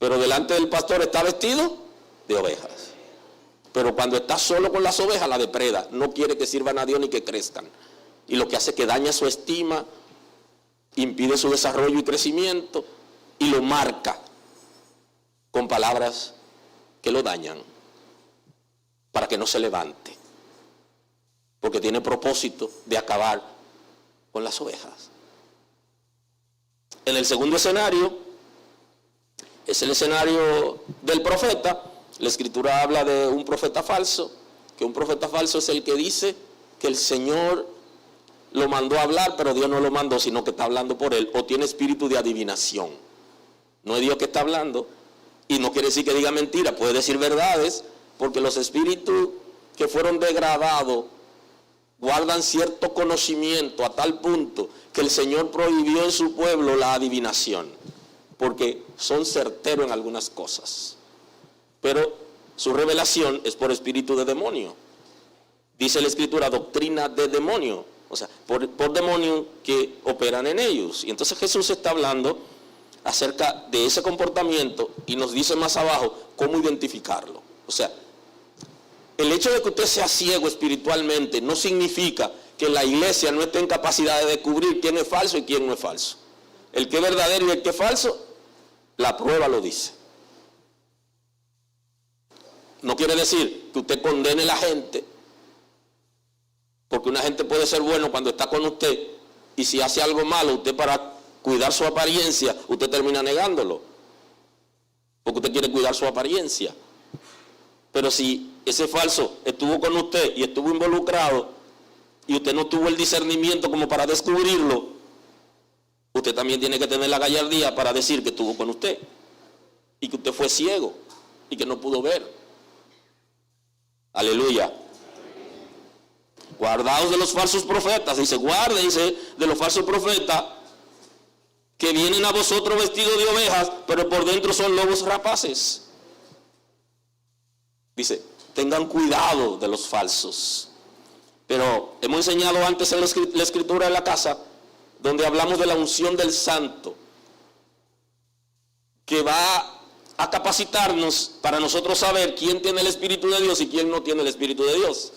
Pero delante del pastor está vestido de ovejas. Pero cuando está solo con las ovejas, la depreda. No quiere que sirvan a Dios ni que crezcan. Y lo que hace es que daña su estima, impide su desarrollo y crecimiento, y lo marca con palabras que lo dañan, para que no se levante, porque tiene propósito de acabar con las ovejas. En el segundo escenario, es el escenario del profeta. La Escritura habla de un profeta falso, que un profeta falso es el que dice que el Señor lo mandó a hablar, pero Dios no lo mandó, sino que está hablando por él, o tiene espíritu de adivinación. No es Dios que está hablando, y no quiere decir que diga mentira, puede decir verdades, porque los espíritus que fueron degradados guardan cierto conocimiento a tal punto que el Señor prohibió en su pueblo la adivinación, porque son certeros en algunas cosas. Pero su revelación es por espíritu de demonio. Dice la Escritura, doctrina de demonio, o sea, por demonios que operan en ellos. Y entonces Jesús está hablando acerca de ese comportamiento y nos dice más abajo cómo identificarlo. O sea, el hecho de que usted sea ciego espiritualmente no significa que la iglesia no esté en capacidad de descubrir quién es falso y quién no es falso. El que es verdadero y el que es falso, la prueba lo dice. No quiere decir que usted condene a la gente, porque una gente puede ser bueno cuando está con usted, y si hace algo malo, usted para cuidar su apariencia, usted termina negándolo, porque usted quiere cuidar su apariencia. Pero si ese falso estuvo con usted y estuvo involucrado, y usted no tuvo el discernimiento como para descubrirlo, usted también tiene que tener la gallardía para decir que estuvo con usted, y que usted fue ciego, y que no pudo ver. Aleluya. Guardaos de los falsos profetas, dice, guárdense de los falsos profetas que vienen a vosotros vestidos de ovejas, pero por dentro son lobos rapaces. Dice, tengan cuidado de los falsos. Pero hemos enseñado antes en la escritura de la casa, donde hablamos de la unción del santo, que va a capacitarnos para nosotros saber quién tiene el Espíritu de Dios y quién no tiene el Espíritu de Dios.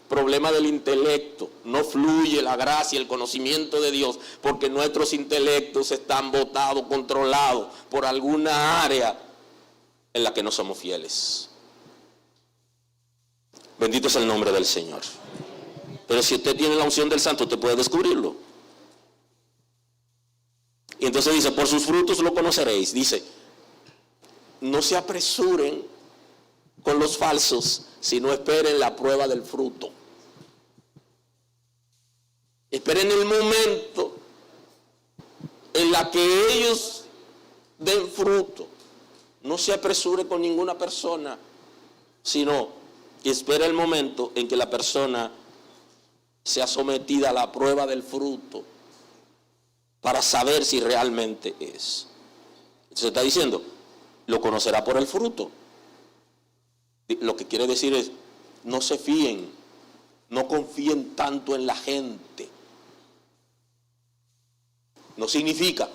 Problema del intelecto, no fluye la gracia, el conocimiento de Dios, porque nuestros intelectos están botados, controlados por alguna área en la que no somos fieles. Bendito es el nombre del Señor. Pero si usted tiene la unción del santo, usted puede descubrirlo. Y entonces dice, por sus frutos lo conoceréis. Dice, no se apresuren con los falsos, sino esperen la prueba del fruto. Esperen el momento en la que ellos den fruto. No se apresure con ninguna persona, sino espera el momento en que la persona sea sometida a la prueba del fruto para saber si realmente es. Se está diciendo, lo conocerá por el fruto. Lo que quiere decir es, no se fíen, no confíen tanto en la gente. No significa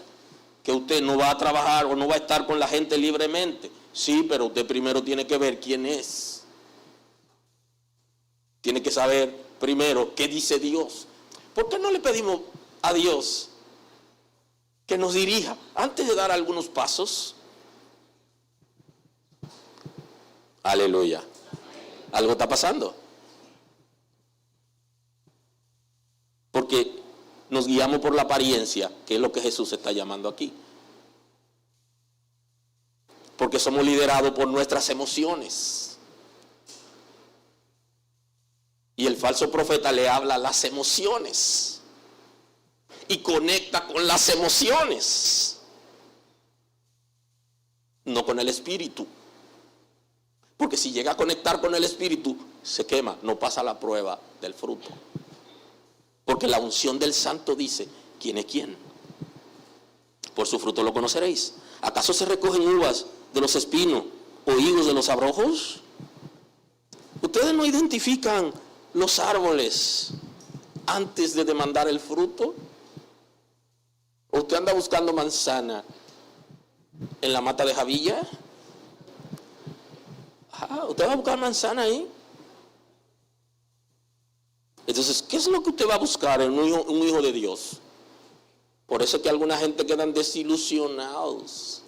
que usted no va a trabajar o no va a estar con la gente libremente. Sí, pero usted primero tiene que ver quién es. Tiene que saber primero qué dice Dios. ¿Por qué no le pedimos a Dios que nos dirija antes de dar algunos pasos? Aleluya. Algo está pasando. Porque nos guiamos por la apariencia, que es lo que Jesús está llamando aquí. Porque somos liderados por nuestras emociones. Y el falso profeta le habla a las emociones. Y conecta con las emociones. No con el espíritu. Porque si llega a conectar con el espíritu, se quema, no pasa la prueba del fruto. Porque la unción del santo dice, ¿quién es quién? Por su fruto lo conoceréis. ¿Acaso se recogen uvas de los espinos o higos de los abrojos? ¿Ustedes no identifican los árboles antes de demandar el fruto? ¿O usted anda buscando manzana en la mata de Javilla? ¿Usted va a buscar manzana ahí? Entonces, ¿qué es lo que usted va a buscar en un hijo de Dios? Por eso es que alguna gente quedan desilusionados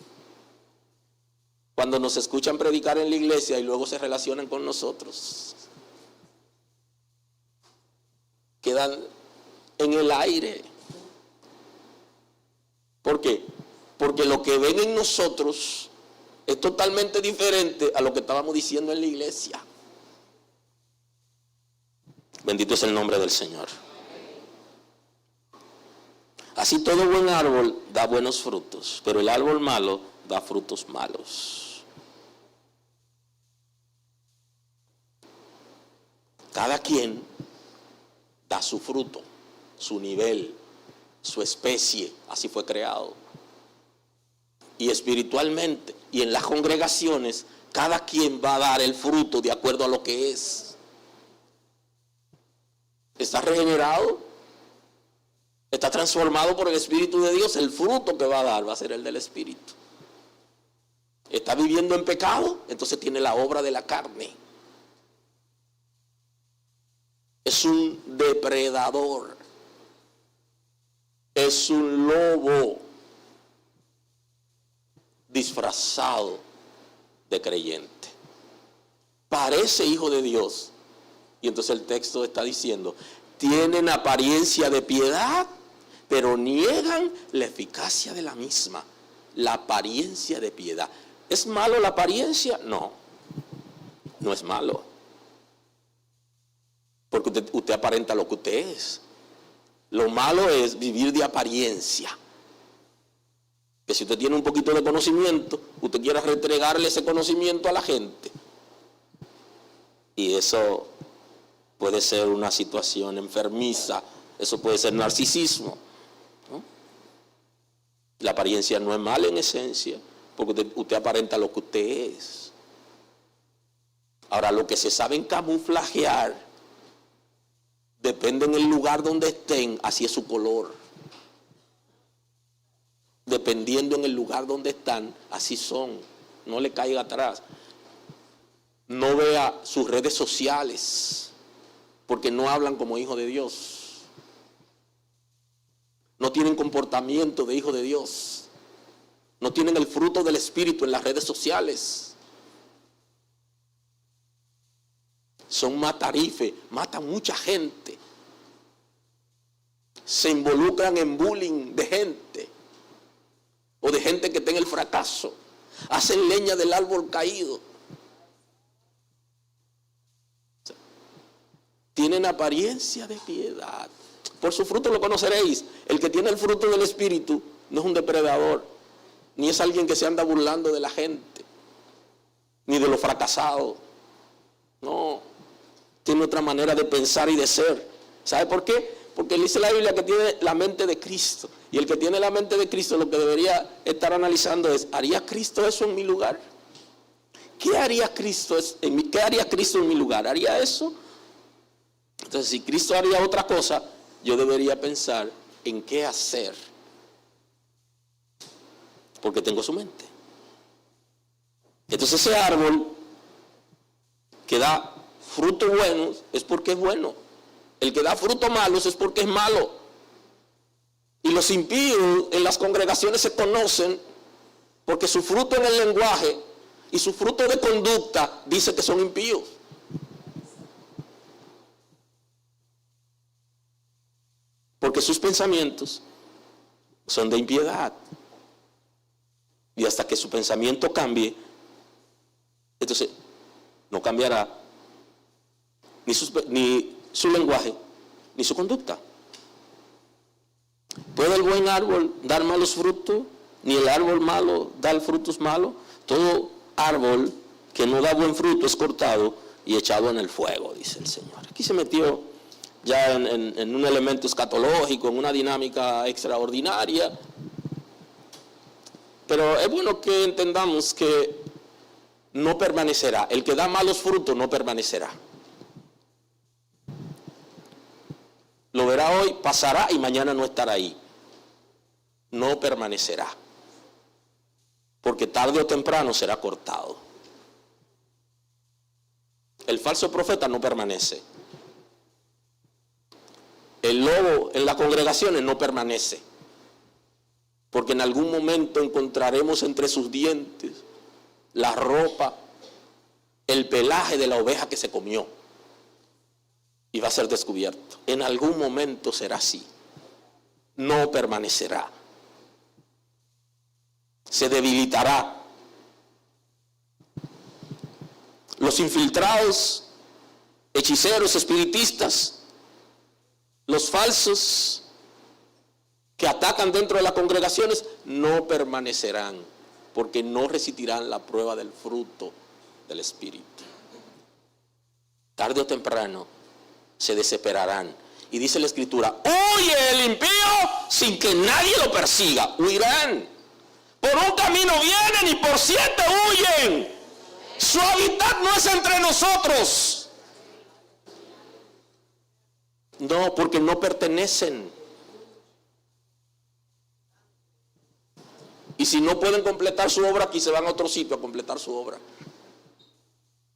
cuando nos escuchan predicar en la iglesia y luego se relacionan con nosotros. Quedan en el aire. ¿Por qué? Porque lo que ven en nosotros es totalmente diferente a lo que estábamos diciendo en la iglesia. Bendito es el nombre del Señor. Así todo buen árbol da buenos frutos, pero el árbol malo da frutos malos. Cada quien da su fruto, su nivel, su especie, así fue creado. Y espiritualmente y en las congregaciones, cada quien va a dar el fruto de acuerdo a lo que es. ¿Está regenerado? ¿Está transformado por el Espíritu de Dios? El fruto que va a dar va a ser el del Espíritu. ¿Está viviendo en pecado? Entonces tiene la obra de la carne. Es un depredador. Es un lobo disfrazado de creyente. Parece hijo de Dios. Y entonces el texto está diciendo, tienen apariencia de piedad, pero niegan la eficacia de la misma. La apariencia de piedad. ¿Es malo la apariencia? No, no es malo. Porque usted aparenta lo que usted es. Lo malo es vivir de apariencia. Que si usted tiene un poquito de conocimiento, usted quiera restregarle ese conocimiento a la gente. Y eso puede ser una situación enfermiza. Eso puede ser narcisismo, ¿no? La apariencia no es mala en esencia, porque usted aparenta lo que usted es. Ahora, lo que se saben camuflajear, depende en el lugar donde estén, así es su color. Dependiendo en el lugar donde están, así son. No le caiga atrás. No vea sus redes sociales, porque no hablan como hijos de Dios. No tienen comportamiento de hijo de Dios. No tienen el fruto del Espíritu en las redes sociales. Son matarife, matan mucha gente. Se involucran en bullying de gente. O de gente que está en el fracaso. Hacen leña del árbol caído. Tienen apariencia de piedad. Por su fruto lo conoceréis. El que tiene el fruto del Espíritu no es un depredador, ni es alguien que se anda burlando de la gente, ni de los fracasados. No, tiene otra manera de pensar y de ser. ¿Sabe por qué? Porque dice la Biblia que tiene la mente de Cristo. Y el que tiene la mente de Cristo lo que debería estar analizando es, ¿haría Cristo eso en mi lugar? ¿Qué haría Cristo en mi lugar? ¿Haría eso? Entonces, si Cristo haría otra cosa, yo debería pensar en qué hacer. Porque tengo su mente. Entonces ese árbol que da frutos buenos es porque es bueno. El que da frutos malos es porque es malo. Y los impíos en las congregaciones se conocen porque su fruto en el lenguaje y su fruto de conducta dice que son impíos. Porque sus pensamientos son de impiedad. Y hasta que su pensamiento cambie, entonces no cambiará ni su lenguaje, ni su conducta. ¿Puede el buen árbol dar malos frutos? Ni el árbol malo dar frutos malos. Todo árbol que no da buen fruto es cortado y echado en el fuego, dice el Señor. Aquí se metió ya en un elemento escatológico, en una dinámica extraordinaria. Pero es bueno que entendamos que no permanecerá. El que da malos frutos no permanecerá. Lo verá hoy, pasará y mañana no estará ahí. No permanecerá. Porque tarde o temprano será cortado. El falso profeta no permanece. El lobo en las congregaciones no permanece. Porque en algún momento encontraremos entre sus dientes la ropa, el pelaje de la oveja que se comió. Y va a ser descubierto. En algún momento será así. No permanecerá. Se debilitará. Los infiltrados, hechiceros, espiritistas, los falsos que atacan dentro de las congregaciones no permanecerán, porque no resistirán la prueba del fruto del Espíritu. Tarde o temprano se desesperarán. Y dice la Escritura, huye el impío sin que nadie lo persiga. Huirán. Por un camino vienen y por 7 huyen. Su hábitat no es entre nosotros. No, porque no pertenecen. Y si no pueden completar su obra aquí, se van a otro sitio a completar su obra.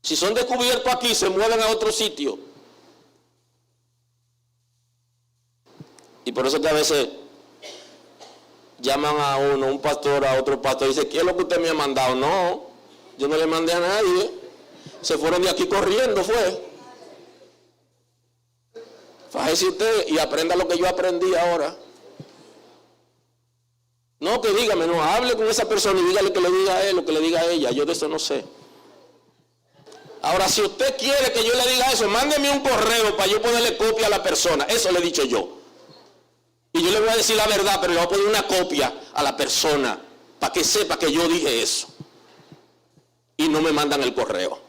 Si son descubiertos aquí, se mueven a otro sitio. Y por eso que a veces llaman a uno, un pastor, a otro pastor, y dice, ¿qué es lo que usted me ha mandado? No, yo no le mandé a nadie. Se fueron de aquí corriendo, fue. Fájese usted y aprenda lo que yo aprendí ahora. No, que dígame, no, hable con esa persona y dígale que le diga a él o que le diga a ella. Yo de eso no sé. Ahora, si usted quiere que yo le diga eso, mándeme un correo para yo ponerle copia a la persona. Eso le he dicho yo. Y yo le voy a decir la verdad, pero le voy a poner una copia a la persona para que sepa que yo dije eso. Y no me mandan el correo.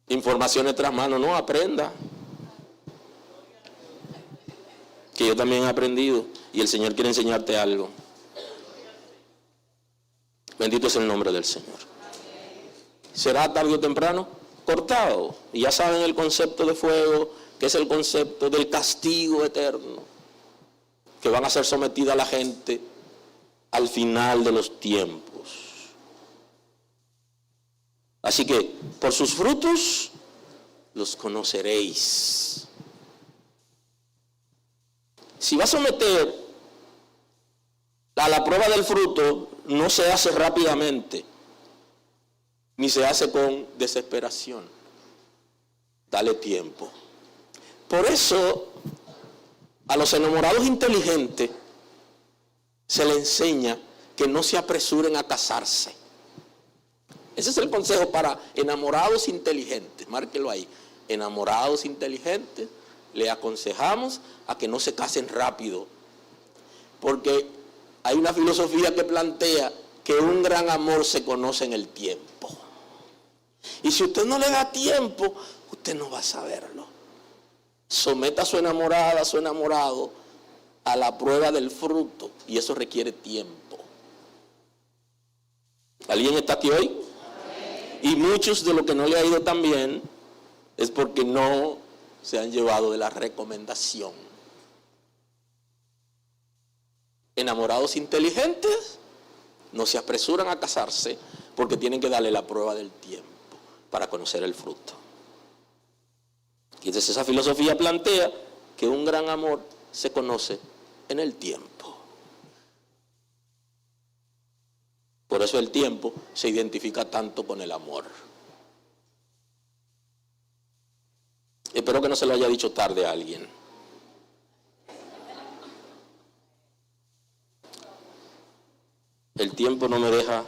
Informaciones tras mano, no, aprenda. Que yo también he aprendido y el Señor quiere enseñarte algo. Bendito es el nombre del Señor. ¿Será tarde o temprano? Cortado. Y ya saben el concepto de fuego, que es el concepto del castigo eterno, que van a ser sometida a la gente al final de los tiempos. Así que, por sus frutos los conoceréis. Si va a someter a la prueba del fruto, no se hace rápidamente, ni se hace con desesperación. Dale tiempo. Por eso, a los enamorados inteligentes se les enseña que no se apresuren a casarse. Ese es el consejo para enamorados inteligentes. Márquelo ahí. Enamorados inteligentes, le aconsejamos a que no se casen rápido. Porque hay una filosofía que plantea que un gran amor se conoce en el tiempo. Y si usted no le da tiempo, usted no va a saberlo. Someta a su enamorada, a su enamorado, a la prueba del fruto. Y eso requiere tiempo. ¿Alguien está aquí hoy? Y muchos de los que no le ha ido tan bien es porque no se han llevado de la recomendación. Enamorados inteligentes no se apresuran a casarse porque tienen que darle la prueba del tiempo para conocer el fruto. Y entonces esa filosofía plantea que un gran amor se conoce en el tiempo. Por eso el tiempo se identifica tanto con el amor. Espero que no se lo haya dicho tarde a alguien. El tiempo no me deja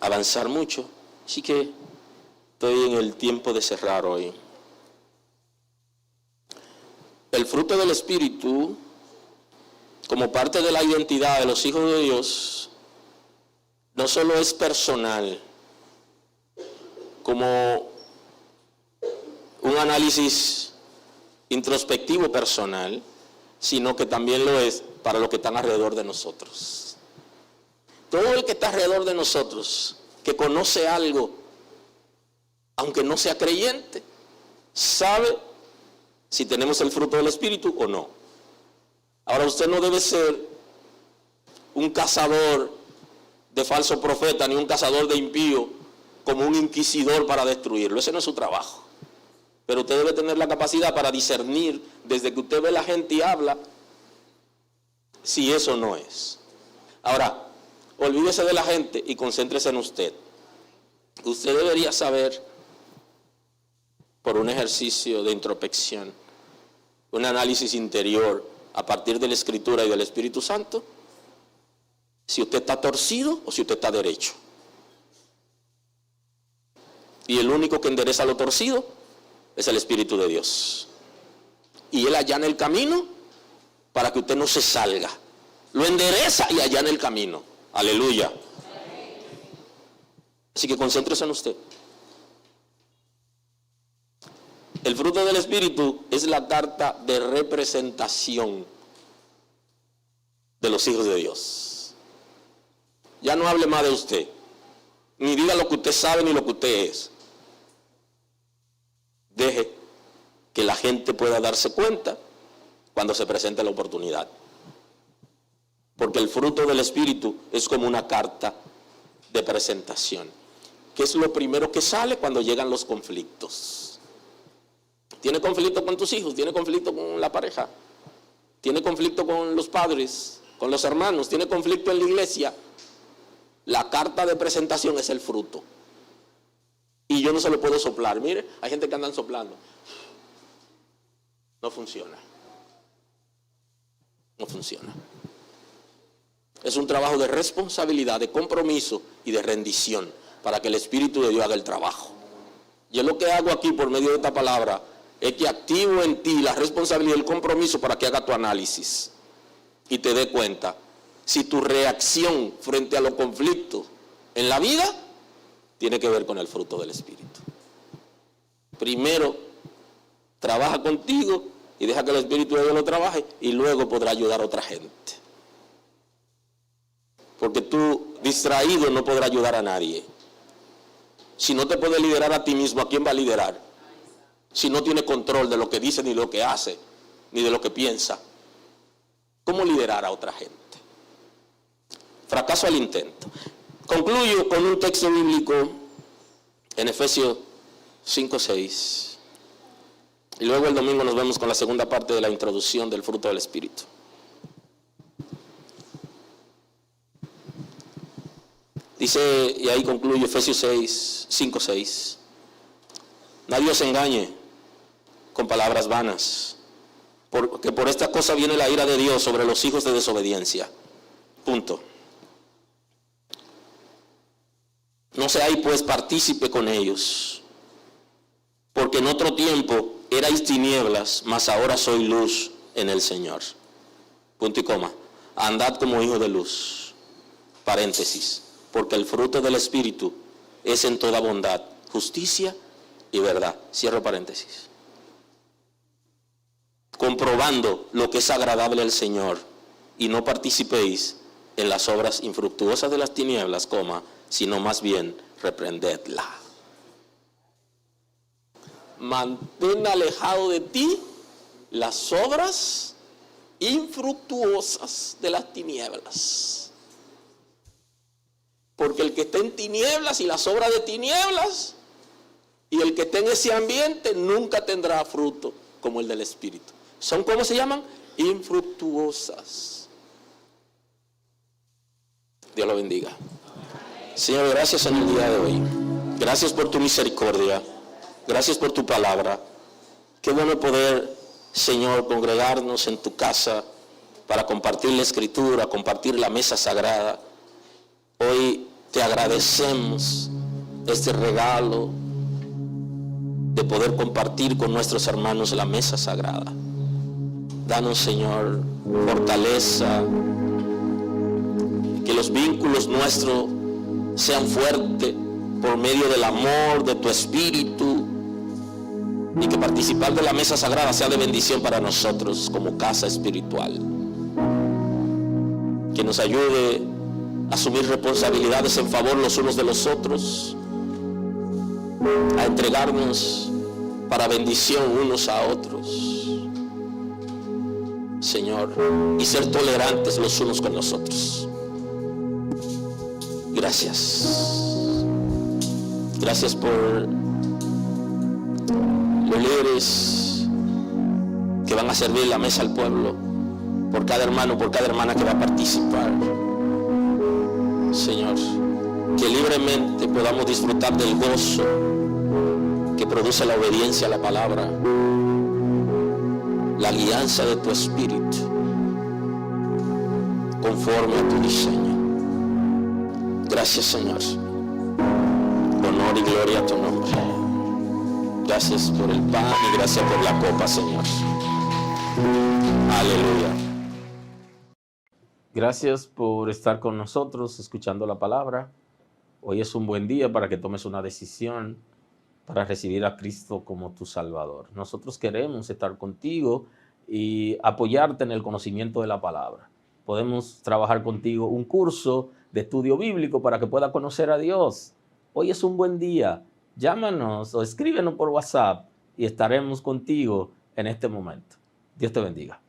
avanzar mucho, así que estoy en el tiempo de cerrar hoy. El fruto del Espíritu, como parte de la identidad de los hijos de Dios, no solo es personal, como un análisis introspectivo personal, sino que también lo es para los que están alrededor de nosotros. Todo el que está alrededor de nosotros, que conoce algo, aunque no sea creyente, sabe si tenemos el fruto del Espíritu o no. Ahora, usted no debe ser un cazador de falso profeta, ni un cazador de impío, como un inquisidor para destruirlo. Ese no es su trabajo. Pero usted debe tener la capacidad para discernir, desde que usted ve a la gente y habla, si eso no es. Ahora, olvídese de la gente y concéntrese en usted. Usted debería saber, por un ejercicio de introspección, un análisis interior a partir de la Escritura y del Espíritu Santo, si usted está torcido o si usted está derecho. Y el único que endereza lo torcido es el Espíritu de Dios. Y Él allana el camino para que usted no se salga. Lo endereza y allana el camino. Aleluya. Así que concéntrese en usted. El fruto del Espíritu es la carta de representación de los hijos de Dios. Ya no hable más de usted, ni diga lo que usted sabe ni lo que usted es. Deje que la gente pueda darse cuenta cuando se presente la oportunidad. Porque el fruto del Espíritu es como una carta de presentación. ¿Qué es lo primero que sale cuando llegan los conflictos? ¿Tiene conflicto con tus hijos? ¿Tiene conflicto con la pareja? ¿Tiene conflicto con los padres? ¿Con los hermanos? ¿Tiene conflicto en la iglesia? La carta de presentación es el fruto. Y yo no se lo puedo soplar. Mire, hay gente que andan soplando. No funciona. No funciona. Es un trabajo de responsabilidad, de compromiso y de rendición para que el Espíritu de Dios haga el trabajo. Yo lo que hago aquí por medio de esta palabra es que activo en ti la responsabilidad y el compromiso para que haga tu análisis y te dé cuenta si tu reacción frente a los conflictos en la vida tiene que ver con el fruto del Espíritu. Primero, trabaja contigo y deja que el Espíritu de Dios lo trabaje y luego podrá ayudar a otra gente. Porque tú, distraído, no podrás ayudar a nadie. Si no te puedes liderar a ti mismo, ¿a quién va a liderar? Si no tiene control de lo que dice, ni de lo que hace, ni de lo que piensa, ¿cómo liderar a otra gente? Fracaso al intento. Concluyo con un texto bíblico en Efesios 5:6. Y luego el domingo nos vemos con la segunda parte de la introducción del fruto del Espíritu. Dice, y ahí concluye Efesios 5:6. Nadie os engañe con palabras vanas, porque por esta cosa viene la ira de Dios sobre los hijos de desobediencia. Punto. No seáis pues partícipe con ellos, porque en otro tiempo erais tinieblas, mas ahora sois luz en el Señor. Punto y coma. Andad como hijos de luz. Paréntesis. Porque el fruto del Espíritu es en toda bondad, justicia y verdad. Cierro paréntesis. Comprobando lo que es agradable al Señor, y no participéis en las obras infructuosas de las tinieblas, sino más bien reprendedla. Mantén alejado de ti las obras infructuosas de las tinieblas. Porque el que esté en tinieblas y las obras de tinieblas, y el que esté en ese ambiente nunca tendrá fruto como el del Espíritu. Son, ¿cómo se llaman? Infructuosas. Dios lo bendiga. Señor, gracias en el día de hoy. Gracias por tu misericordia. Gracias por tu palabra. Qué bueno poder, Señor, congregarnos en tu casa para compartir la Escritura, compartir la mesa sagrada. Hoy te agradecemos este regalo de poder compartir con nuestros hermanos la mesa sagrada. Danos, Señor, fortaleza, que los vínculos nuestros sean fuertes por medio del amor de tu Espíritu, y que participar de la mesa sagrada sea de bendición para nosotros como casa espiritual. Que nos ayude a asumir responsabilidades en favor los unos de los otros, a entregarnos para bendición unos a otros, Señor, y ser tolerantes los unos con los otros. Gracias. Gracias por los líderes que van a servir la mesa al pueblo, por cada hermano, por cada hermana que va a participar. Señor, que libremente podamos disfrutar del gozo que produce la obediencia a la palabra, la guianza de tu Espíritu, conforme a tu diseño. Gracias, Señor. Honor y gloria a tu nombre. Gracias por el pan y gracias por la copa, Señor. Aleluya. Gracias por estar con nosotros escuchando la palabra. Hoy es un buen día para que tomes una decisión para recibir a Cristo como tu Salvador. Nosotros queremos estar contigo y apoyarte en el conocimiento de la palabra. Podemos trabajar contigo un curso de estudio bíblico para que puedas conocer a Dios. Hoy es un buen día. Llámanos o escríbenos por WhatsApp y estaremos contigo en este momento. Dios te bendiga.